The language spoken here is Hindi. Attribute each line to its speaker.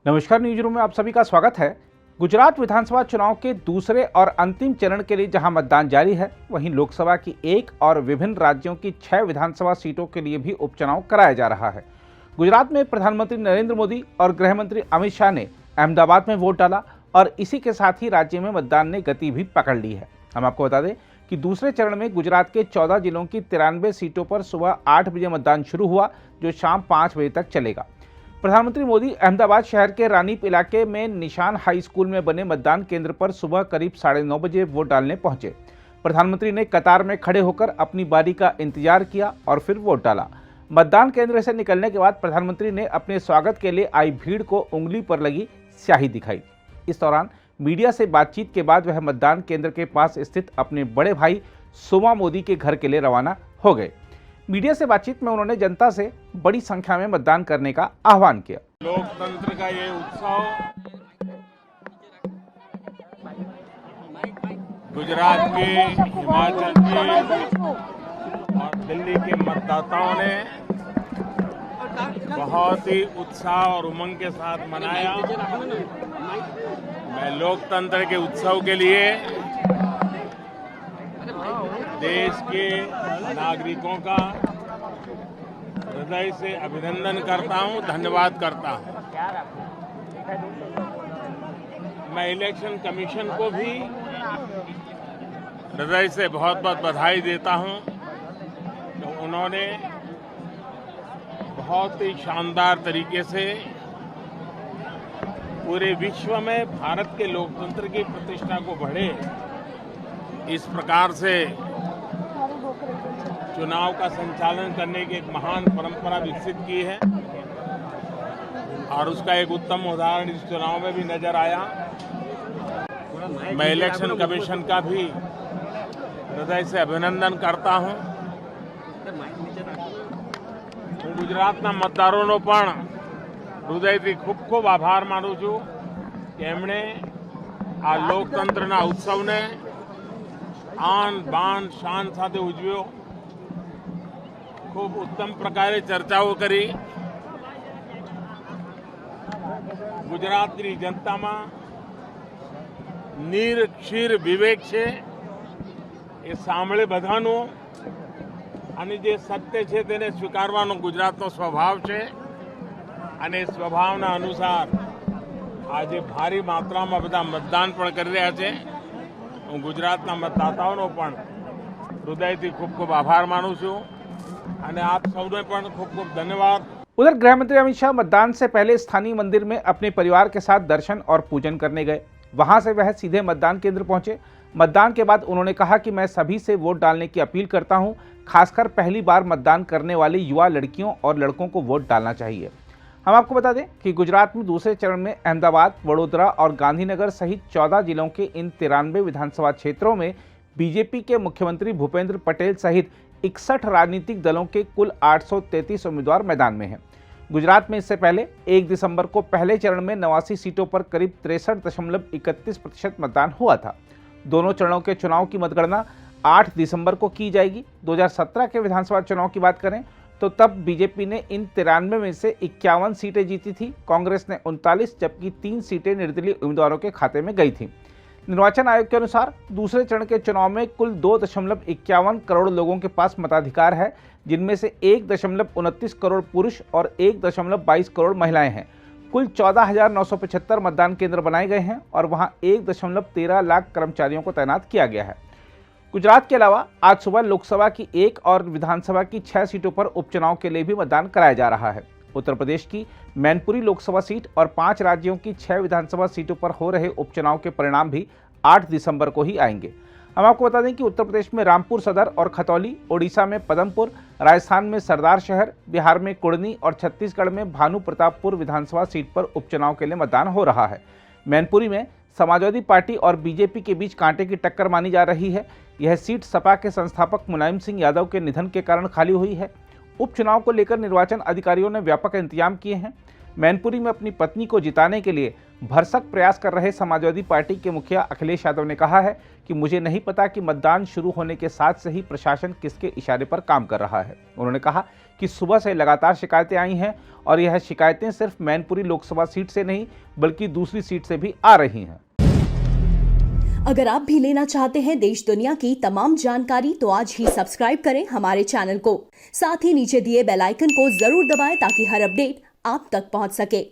Speaker 1: नमस्कार, न्यूज रूम में आप सभी का स्वागत है। गुजरात विधानसभा चुनाव के दूसरे और अंतिम चरण के लिए जहां मतदान जारी है, वहीं लोकसभा की 1 और विभिन्न राज्यों की 6 विधानसभा सीटों के लिए भी उपचुनाव कराया जा रहा है। गुजरात में प्रधानमंत्री नरेंद्र मोदी और गृह मंत्री अमित शाह ने अहमदाबाद में वोट डाला और इसी के साथ ही राज्य में मतदान ने गति भी पकड़ ली है। हम आपको बता दें कि दूसरे चरण में गुजरात के 14 जिलों की 93 सीटों पर सुबह 8 बजे मतदान शुरू हुआ, जो शाम 5 बजे तक चलेगा। प्रधानमंत्री मोदी अहमदाबाद शहर के रानीप इलाके में निशान हाई स्कूल में बने मतदान केंद्र पर सुबह करीब 9:30 बजे वोट डालने पहुंचे। प्रधानमंत्री ने कतार में खड़े होकर अपनी बारी का इंतजार किया और फिर वोट डाला। मतदान केंद्र से निकलने के बाद प्रधानमंत्री ने अपने स्वागत के लिए आई भीड़ को उंगली पर लगी स्याही दिखाई। इस दौरान मीडिया से बातचीत के बाद वह मतदान केंद्र के पास स्थित अपने बड़े भाई सोमा मोदी के घर के लिए रवाना हो गए। मीडिया से बातचीत में उन्होंने जनता से बड़ी संख्या में मतदान करने का आह्वान किया।
Speaker 2: लोकतंत्र का ये उत्सव गुजरात के, हिमाचल के और दिल्ली के मतदाताओं ने बहुत ही उत्साह और उमंग के साथ मनाया। मैं लोकतंत्र के उत्सव के लिए देश के नागरिकों का हृदय से अभिनंदन करता हूं, धन्यवाद करता हूं। मैं इलेक्शन कमीशन को भी हृदय से बहुत बहुत बधाई देता हूं। तो उन्होंने बहुत ही शानदार तरीके से पूरे विश्व में भारत के लोकतंत्र की प्रतिष्ठा को बढ़े, इस प्रकार से चुनाव का संचालन करने की एक महान परंपरा विकसित की है और उसका एक उत्तम उदाहरण इस चुनाव में भी नजर आया। मैं इलेक्शन कमीशन का भी हृदय से अभिनंदन करता हूं। હું ગુજરાતના મતદારોનો પણ હૃદયથી ખૂબ ખૂબ આભાર માનું છું કે એમણે આ લોકતંત્રના ઉત્સવને આન બાન શાન સાથે ઉજવ્યો। ખૂબ ઉત્તમ પ્રકારે ચર્ચાઓ કરી। ગુજરાતની જનતામાં નીર ક્ષીર વિવેક છે, એ સાંભળે બધાનું અને જે સત્ય છે તેને સ્વીકારવાનો ગુજરાતનો સ્વભાવ છે અને સ્વભાવના અનુસાર આજે ભારી માત્રામાં બધા મતદાન પણ કરી રહ્યા છે। હું ગુજરાતના મતદાતાઓનો પણ હૃદયથી ખૂબ ખૂબ આભાર માનું છું અને આપ સૌને પણ ખૂબ ખૂબ ધન્યવાદ।
Speaker 1: उधर गृह मंत्री अमित शाह मतदान से पहले स्थानीय मंदिर में अपने परिवार के साथ दर्शन और पूजन करने गए। वहां से वह सीधे मतदान केंद्र पहुंचे। मतदान के बाद उन्होंने कहा कि मैं सभी से वोट डालने की अपील करता हूं, खासकर पहली बार मतदान करने वाली युवा लड़कियों और लड़कों को वोट डालना चाहिए। हम आपको बता दें कि गुजरात में दूसरे चरण में अहमदाबाद, वडोदरा और गांधीनगर सहित 14 जिलों के इन 93 विधानसभा क्षेत्रों में बीजेपी के मुख्यमंत्री भूपेंद्र पटेल सहित 61 राजनीतिक दलों के कुल 833 उम्मीदवार मैदान में हैं। गुजरात में इससे पहले 1 दिसंबर को पहले चरण में 89 सीटों पर करीब 63.31% मतदान हुआ था। दोनों चरणों के चुनाव की मतगणना 8 दिसंबर को की जाएगी। 2017 के विधानसभा चुनाव की बात करें तो तब बीजेपी ने इन 93 में से 51 सीटें जीती थी। कांग्रेस ने 39, जबकि 3 सीटें निर्दलीय उम्मीदवारों के खाते में गई थी। निर्वाचन आयोग के अनुसार दूसरे चरण के चुनाव में कुल 2.51 करोड़ लोगों के पास मताधिकार है, जिनमें से 1.29 करोड़ पुरुष और 1.22 करोड़ महिलाएं हैं। कुल 14,975 मतदान केंद्र बनाए गए हैं और वहां 1.13 लाख कर्मचारियों को तैनात किया गया है। गुजरात के अलावा आज सुबह लोकसभा की 1 और विधानसभा की 6 सीटों पर उपचुनाव के लिए भी मतदान कराया जा रहा है। उत्तर प्रदेश की मैनपुरी लोकसभा सीट और 5 राज्यों की 6 विधानसभा सीटों पर हो रहे उपचुनाव के परिणाम भी 8 दिसंबर को ही आएंगे। हम आपको बता दें कि उत्तर प्रदेश में रामपुर सदर और खतौली, ओडिशा में पदमपुर, राजस्थान में सरदार शहर, बिहार में कुर्नी और छत्तीसगढ़ में भानु प्रतापपुर विधानसभा सीट पर उपचुनाव के लिए मतदान हो रहा है। मैनपुरी में समाजवादी पार्टी और बीजेपी के बीच कांटे की टक्कर मानी जा रही है। यह सीट सपा के संस्थापक मुलायम सिंह यादव के निधन के कारण खाली हुई है। उपचुनाव को लेकर निर्वाचन अधिकारियों ने व्यापक इंतजाम किए हैं। मैनपुरी में अपनी पत्नी को जिताने के लिए भरसक प्रयास कर रहे समाजवादी पार्टी के मुखिया अखिलेश यादव ने कहा है कि मुझे नहीं पता कि मतदान शुरू होने के साथ से ही प्रशासन किसके इशारे पर काम कर रहा है। उन्होंने कहा कि सुबह से लगातार शिकायतें आई हैं और यह शिकायतें सिर्फ मैनपुरी लोकसभा सीट से नहीं बल्कि दूसरी सीट से भी आ रही हैं।
Speaker 3: अगर आप भी लेना चाहते हैं देश दुनिया की तमाम जानकारी तो आज ही सब्सक्राइब करें हमारे चैनल को। साथ ही नीचे दिए बेल आइकन को जरूर दबाएं ताकि हर अपडेट आप तक पहुंच सके।